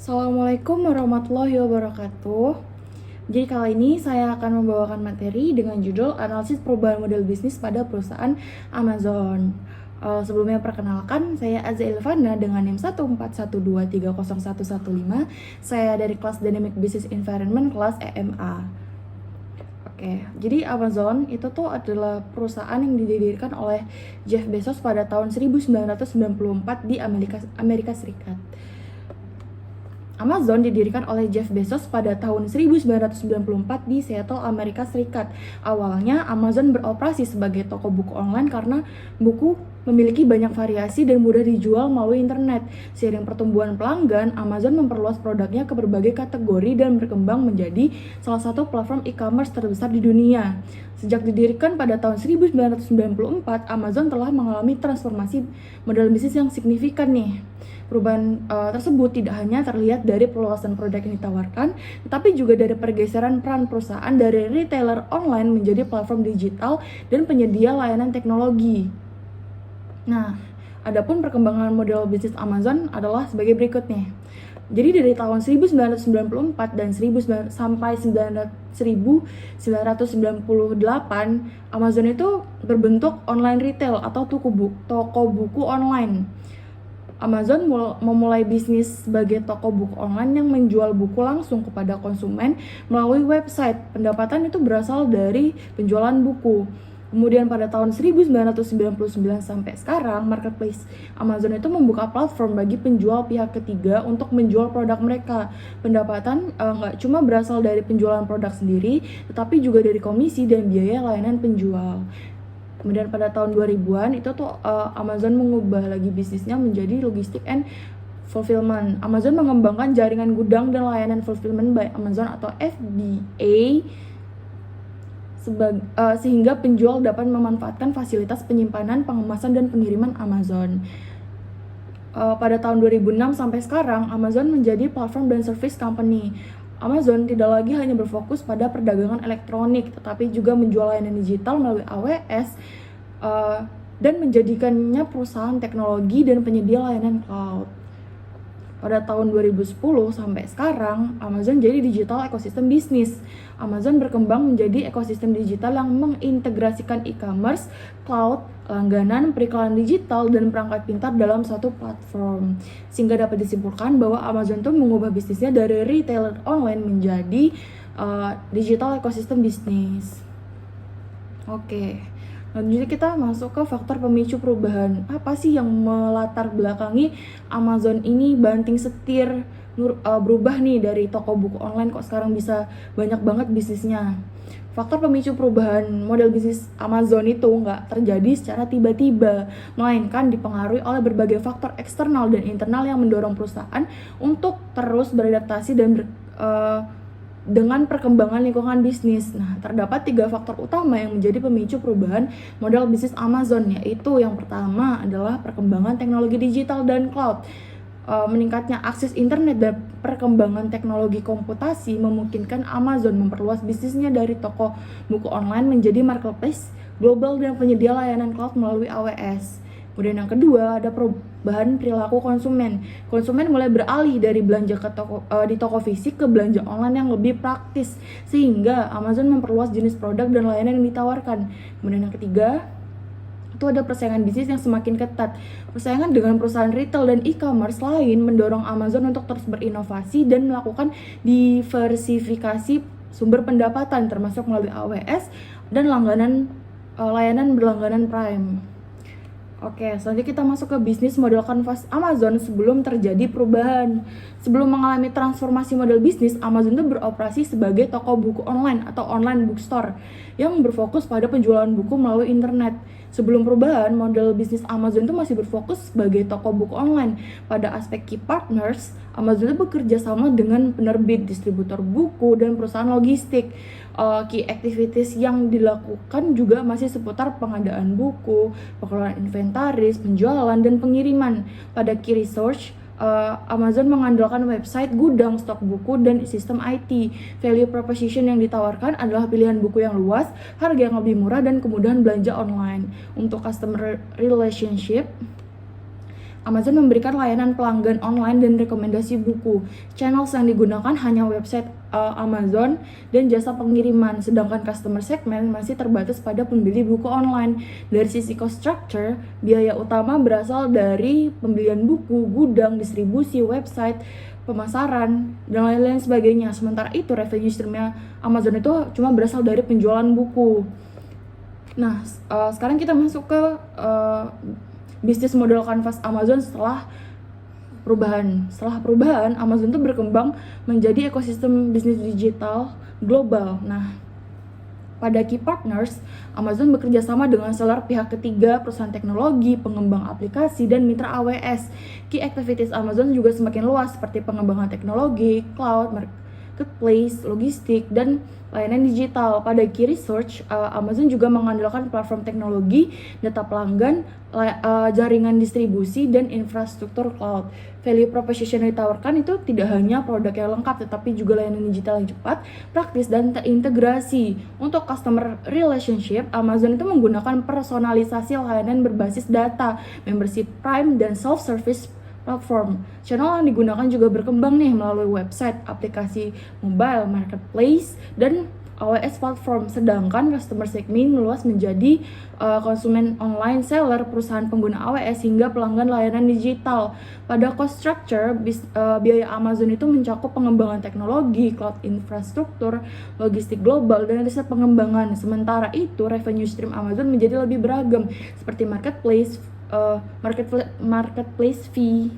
Assalamualaikum warahmatullahi wabarakatuh. Jadi kali ini saya akan membawakan materi dengan judul analisis perubahan model bisnis pada perusahaan Amazon. Sebelumnya perkenalkan, saya Azza Ilvana dengan NIM 141230115. Saya dari kelas Dynamic Business Environment kelas EMA. Oke, jadi Amazon itu tuh adalah perusahaan yang didirikan oleh Jeff Bezos pada tahun 1994 di Amerika Serikat. Amazon didirikan oleh Jeff Bezos pada tahun 1994 di Seattle, Amerika Serikat. Awalnya Amazon beroperasi sebagai toko buku online karena buku memiliki banyak variasi dan mudah dijual melalui internet. Seiring pertumbuhan pelanggan, Amazon memperluas produknya ke berbagai kategori dan berkembang menjadi salah satu platform e-commerce terbesar di dunia. Sejak didirikan pada tahun 1994, Amazon telah mengalami transformasi model bisnis yang signifikan nih. Perubahan tersebut tidak hanya terlihat dari perluasan produk yang ditawarkan, tetapi juga dari pergeseran peran perusahaan dari retailer online menjadi platform digital dan penyedia layanan teknologi. Nah, adapun perkembangan model bisnis Amazon adalah sebagai berikut nih. Jadi dari tahun 1994 dan sampai 1998, Amazon itu berbentuk online retail atau toko buku online. Amazon memulai bisnis sebagai toko buku online yang menjual buku langsung kepada konsumen melalui website. Pendapatan itu berasal dari penjualan buku. Kemudian pada tahun 1999 sampai sekarang, marketplace Amazon itu membuka platform bagi penjual pihak ketiga untuk menjual produk mereka. Pendapatan nggak cuma berasal dari penjualan produk sendiri, tetapi juga dari komisi dan biaya layanan penjual. Kemudian pada tahun 2000-an itu tuh Amazon mengubah lagi bisnisnya menjadi logistik and fulfillment. Amazon mengembangkan jaringan gudang dan layanan fulfillment by Amazon atau FBA sehingga penjual dapat memanfaatkan fasilitas penyimpanan, pengemasan, dan pengiriman Amazon. Pada tahun 2006 sampai sekarang, Amazon menjadi platform dan service company. Amazon tidak lagi hanya berfokus pada perdagangan elektronik, tetapi juga menjual layanan digital melalui AWS dan menjadikannya perusahaan teknologi dan penyedia layanan cloud. Pada tahun 2010 sampai sekarang, Amazon jadi digital ekosistem bisnis. Amazon berkembang menjadi ekosistem digital yang mengintegrasikan e-commerce, cloud, langganan, periklanan digital, dan perangkat pintar dalam satu platform. Sehingga dapat disimpulkan bahwa Amazon itu mengubah bisnisnya dari retailer online menjadi digital ekosistem bisnis. Oke. Jadi kita masuk ke faktor pemicu perubahan. Apa sih yang melatar belakangi Amazon ini banting setir berubah nih dari toko buku online kok sekarang bisa banyak banget bisnisnya. Faktor pemicu perubahan model bisnis Amazon itu nggak terjadi secara tiba-tiba, melainkan dipengaruhi oleh berbagai faktor eksternal dan internal yang mendorong perusahaan untuk terus beradaptasi dan dengan perkembangan lingkungan bisnis. Nah, terdapat 3 faktor utama yang menjadi pemicu perubahan model bisnis Amazon, yaitu yang pertama adalah perkembangan teknologi digital dan cloud. Meningkatnya akses internet dan perkembangan teknologi komputasi memungkinkan Amazon memperluas bisnisnya dari toko buku online menjadi marketplace global dan penyedia layanan cloud melalui AWS. Kemudian yang kedua ada perubahan perilaku konsumen. Konsumen mulai beralih dari belanja di toko fisik ke belanja online yang lebih praktis, sehingga Amazon memperluas jenis produk dan layanan yang ditawarkan. Kemudian yang ketiga itu ada persaingan bisnis yang semakin ketat. Persaingan dengan perusahaan retail dan e-commerce lain mendorong Amazon untuk terus berinovasi dan melakukan diversifikasi sumber pendapatan termasuk melalui AWS dan layanan berlangganan Prime. Oke, selanjutnya kita masuk ke bisnis model kanvas Amazon sebelum terjadi perubahan. Sebelum mengalami transformasi model bisnis, Amazon itu beroperasi sebagai toko buku online atau online bookstore yang berfokus pada penjualan buku melalui internet. Sebelum perubahan, model bisnis Amazon itu masih berfokus sebagai toko buku online. Pada aspek key partners, Amazon itu bekerja sama dengan penerbit, distributor buku, dan perusahaan logistik. Key activities yang dilakukan juga masih seputar pengadaan buku, pengelolaan inventaris, penjualan, dan pengiriman. Pada key research, Amazon mengandalkan website, gudang, stok buku, dan sistem IT. Value proposition yang ditawarkan adalah pilihan buku yang luas, harga yang lebih murah, dan kemudahan belanja online. Untuk customer relationship, Amazon memberikan layanan pelanggan online dan rekomendasi buku. Channels yang digunakan hanya website Amazon dan jasa pengiriman, sedangkan customer segment masih terbatas pada pembeli buku online. Dari sisi cost structure, biaya utama berasal dari pembelian buku, gudang, distribusi, website, pemasaran, dan lain-lain sebagainya. Sementara itu, revenue streamnya Amazon itu cuma berasal dari penjualan buku. Nah, sekarang kita masuk ke bisnis model kanvas Amazon setelah perubahan. Setelah perubahan, Amazon itu berkembang menjadi ekosistem bisnis digital global. Nah, pada key partners, Amazon bekerja sama dengan seller pihak ketiga, perusahaan teknologi, pengembang aplikasi, dan mitra AWS. Key activities Amazon juga semakin luas seperti pengembangan teknologi, cloud, marketplace, logistik, dan layanan digital. Pada key research, Amazon juga mengandalkan platform teknologi, data pelanggan, jaringan distribusi, dan infrastruktur cloud. Value proposition yang ditawarkan itu tidak hanya produk yang lengkap, tetapi juga layanan digital yang cepat, praktis, dan terintegrasi. Untuk customer relationship, Amazon itu menggunakan personalisasi layanan berbasis data, membership Prime, dan self-service platform. Channel yang digunakan juga berkembang nih melalui website, aplikasi mobile, marketplace, dan AWS platform. Sedangkan customer segment meluas menjadi konsumen online, seller, perusahaan pengguna AWS, hingga pelanggan layanan digital. Pada cost structure, biaya Amazon itu mencakup pengembangan teknologi, cloud infrastruktur, logistik global, dan riset pengembangan. Sementara itu, revenue stream Amazon menjadi lebih beragam, seperti marketplace fee,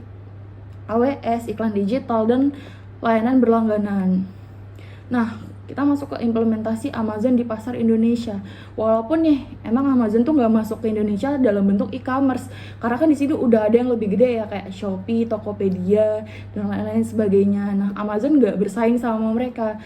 AWS, iklan digital, dan layanan berlangganan. Nah, kita masuk ke implementasi Amazon di pasar Indonesia. Walaupun nih, emang Amazon tuh nggak masuk ke Indonesia dalam bentuk e-commerce, karena kan di sini udah ada yang lebih gede ya, kayak Shopee, Tokopedia, dan lain-lain sebagainya. Nah, Amazon nggak bersaing sama mereka.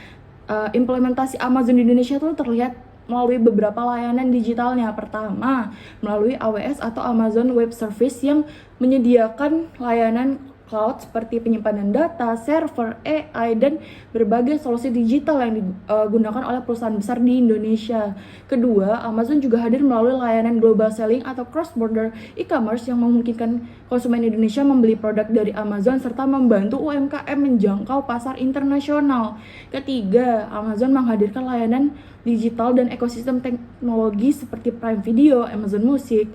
Implementasi Amazon di Indonesia tuh terlihat melalui beberapa layanan digitalnya. Pertama, melalui AWS atau Amazon Web Service yang menyediakan layanan cloud seperti penyimpanan data, server, AI, dan berbagai solusi digital yang digunakan oleh perusahaan besar di Indonesia. Kedua, Amazon juga hadir melalui layanan global selling atau cross-border e-commerce yang memungkinkan konsumen Indonesia membeli produk dari Amazon serta membantu UMKM menjangkau pasar internasional. Ketiga, Amazon menghadirkan layanan digital dan ekosistem teknologi seperti Prime Video, Amazon Music,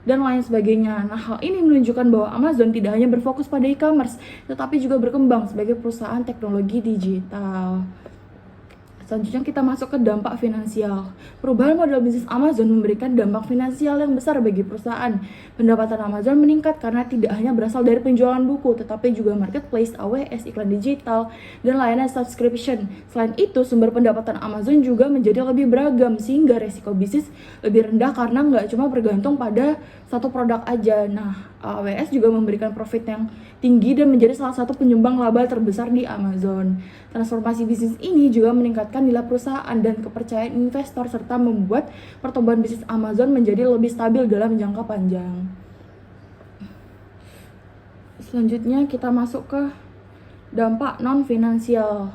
dan lain sebagainya. Nah, hal ini menunjukkan bahwa Amazon tidak hanya berfokus pada e-commerce, tetapi juga berkembang sebagai perusahaan teknologi digital. Selanjutnya kita masuk ke dampak finansial. Perubahan model bisnis Amazon memberikan dampak finansial yang besar bagi perusahaan. Pendapatan Amazon meningkat karena tidak hanya berasal dari penjualan buku, tetapi juga marketplace, AWS, iklan digital, dan layanan subscription. Selain itu, sumber pendapatan Amazon juga menjadi lebih beragam, sehingga resiko bisnis lebih rendah karena nggak cuma bergantung pada satu produk aja. Nah, AWS juga memberikan profit yang tinggi dan menjadi salah satu penyumbang laba terbesar di Amazon. Transformasi bisnis ini juga meningkatkan nilai perusahaan dan kepercayaan investor serta membuat pertumbuhan bisnis Amazon menjadi lebih stabil dalam jangka panjang. Selanjutnya kita masuk ke dampak non-finansial.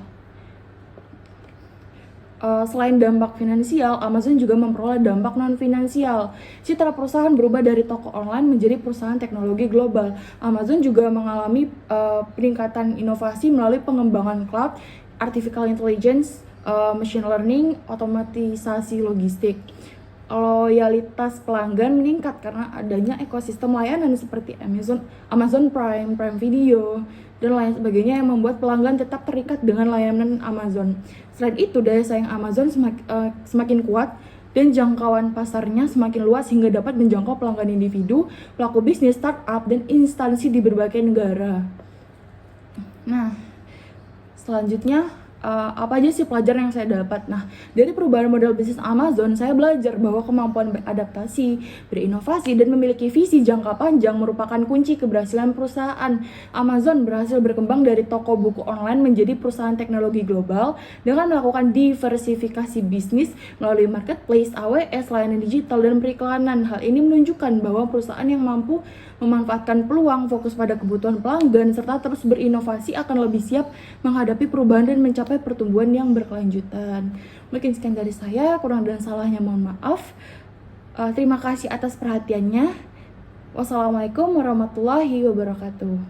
Selain dampak finansial, Amazon juga memperoleh dampak non-finansial. Citra perusahaan berubah dari toko online menjadi perusahaan teknologi global. Amazon juga mengalami peningkatan inovasi melalui pengembangan cloud, artificial intelligence, machine learning, otomatisasi logistik. Loyalitas pelanggan meningkat karena adanya ekosistem layanan seperti Amazon Prime, Prime Video, dan lain sebagainya yang membuat pelanggan tetap terikat dengan layanan Amazon. Selain itu, daya saing Amazon semakin kuat dan jangkauan pasarnya semakin luas hingga dapat menjangkau pelanggan individu, pelaku bisnis, startup, dan instansi di berbagai negara. Nah, selanjutnya apa aja sih pelajaran yang saya dapat? Nah, dari perubahan model bisnis Amazon, saya belajar bahwa kemampuan beradaptasi, berinovasi, dan memiliki visi jangka panjang merupakan kunci keberhasilan perusahaan. Amazon berhasil berkembang dari toko buku online menjadi perusahaan teknologi global dengan melakukan diversifikasi bisnis melalui marketplace, AWS, layanan digital, dan periklanan. Hal ini menunjukkan bahwa perusahaan yang mampu memanfaatkan peluang, fokus pada kebutuhan pelanggan, serta terus berinovasi akan lebih siap menghadapi perubahan dan mencapai pertumbuhan yang berkelanjutan. Mungkin sekian dari saya, kurang dan salahnya mohon maaf. Terima kasih atas perhatiannya. Wassalamualaikum warahmatullahi wabarakatuh.